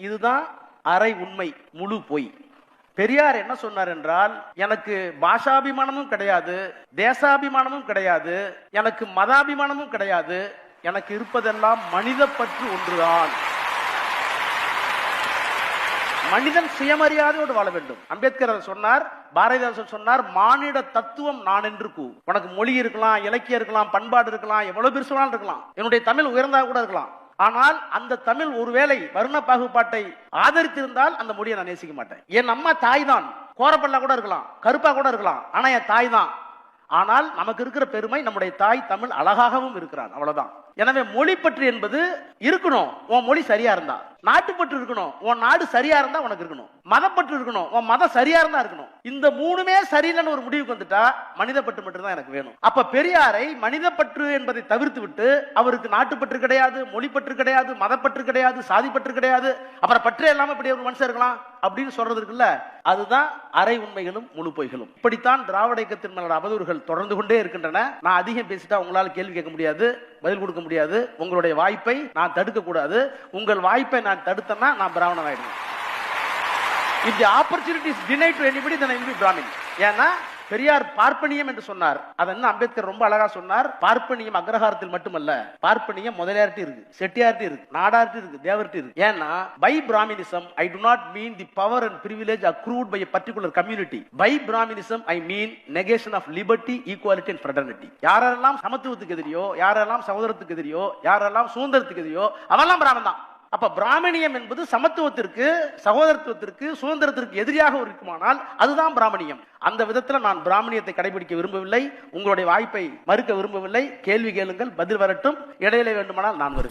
இதுதான் அரை உண்மை, முழு பொய். பெரியார் என்ன சொன்னார் என்றால், எனக்கு பாஷாபிமானமும் கிடையாது, தேசாபிமானமும் கிடையாது, எனக்கு மதாபிமானமும் கிடையாது, எனக்கு இருப்பதெல்லாம் மனித பற்று ஒன்றுதான். மனிதன் சுயமரியாதையோடு வாழ வேண்டும். அம்பேத்கர் சொன்னார், பாரதிதாசன் சொன்னார், மானிட தத்துவம் நான் என்று கூ. உனக்கு மொழி இருக்கலாம், இலக்கியம் இருக்கலாம், பண்பாடு இருக்கலாம், எவ்வளவு பெருசு இருக்கலாம், என்னுடைய தமிழ் உயர்ந்தா கூட இருக்கலாம். ஆனால் அந்த தமிழ் ஒருவேளை வர்ண பாகுபாட்டை ஆதரித்திருந்தால் அந்த மொழியை நான் நேசிக்க மாட்டேன். என் அம்மா தாய் தான், கோரப்பல்லா கூட இருக்கலாம், கருப்பா கூட இருக்கலாம், ஆனா என் தாய் தான். ஆனால் நமக்கு இருக்கிற பெருமை, நம்முடைய தாய் தமிழ் அழகாகவும் இருக்கிறான், அவ்வளவுதான். எனவே மொழி பற்று என்பது இருக்கணும், உன் மொழி சரியா இருந்தா. நாட்டுப்பற்று இருக்கணும், உன் நாடு சரியா இருந்தா உனக்கு இருக்கணும். மதப்பற்று இருக்கணும், உன் மதம் சரியா இருந்தா இருக்கணும். இந்த மூணுமே சரியில்லைன்னு ஒரு முடிவுக்கு வந்துட்டா மனித பற்று மட்டும் தான் எனக்கு வேணும். அப்ப பெரியாரை மனித பற்று என்பதை தவிர்த்து விட்டு அவருக்கு நாட்டுப்பற்று கிடையாது, மொழி பற்று கிடையாது, மதப்பற்று கிடையாது, சாதி பற்று கிடையாது, அப்புறம் பற்று இல்லாம இப்படி ஒரு மனுஷன் இருக்கலாம் அப்படின்னு சொல்றது இருக்குல்ல, அதுதான் அரை உண்மைகளும் முழு பொய்களும். இப்படித்தான் திராவிட இயக்கத்தின் மேல அவதூறுகள் தொடர்ந்து கொண்டே இருக்கின்றன. நான் அதிகம் பேசிட்டா உங்களால் கேள்வி கேட்க முடியாது, பதில் கொடுக்க முடியாது. உங்களுடைய வாய்ப்பை நான் தடுக்க கூடாது. உங்கள் வாய்ப்பை நான் தடுத்தேன்னா நான் பிராமணன் ஆயிடுவேன். If the opportunity is denied to anybody, then I will be Brahmin. ஏன்னா பெரியார் பார்ப்பனியம் என்று சொன்னார். அதென்ன அம்பேத்கர் ரொம்ப அழகா சொன்னார். பார்ப்பனியம் அக்ரஹாரத்தில் மட்டுமல்ல, பார்ப்பனியம் முதலியார்ட்டி இருக்கு, செட்டியார்ட்டி இருக்கு, நாடார்ட்டி இருக்கு, தேவர்ட்டி இருக்கு. ஏன்னா by Brahminism I do not mean the power and privilege accrued by a particular community. By Brahminism I mean negation of liberty, equality and fraternity. யாரெல்லாம் சமத்துவத்துக்கு எதிரியோ, யாரெல்லாம் சகோதரத்துக்கு எதிரியோ, யாரெல்லாம் சுதந்திரத்துக்கு எதிரியோ அவெல்லாம் பிராமணன் தான். அப்ப பிராமணியம் என்பது சமத்துவத்திற்கு, சகோதரத்துவத்திற்கு, சுதந்திரத்திற்கு எதிரியாக இருக்குமானால் அதுதான் பிராமணியம். அந்த விதத்தில் நான் பிராமணியத்தை கடைபிடிக்க விரும்பவில்லை. உங்களுடைய வாய்ப்பை மறுக்க விரும்பவில்லை. கேள்வி கேளுங்கள், பதில் வரட்டும். இடையில வேண்டுமானால் நான் வருகிறேன்.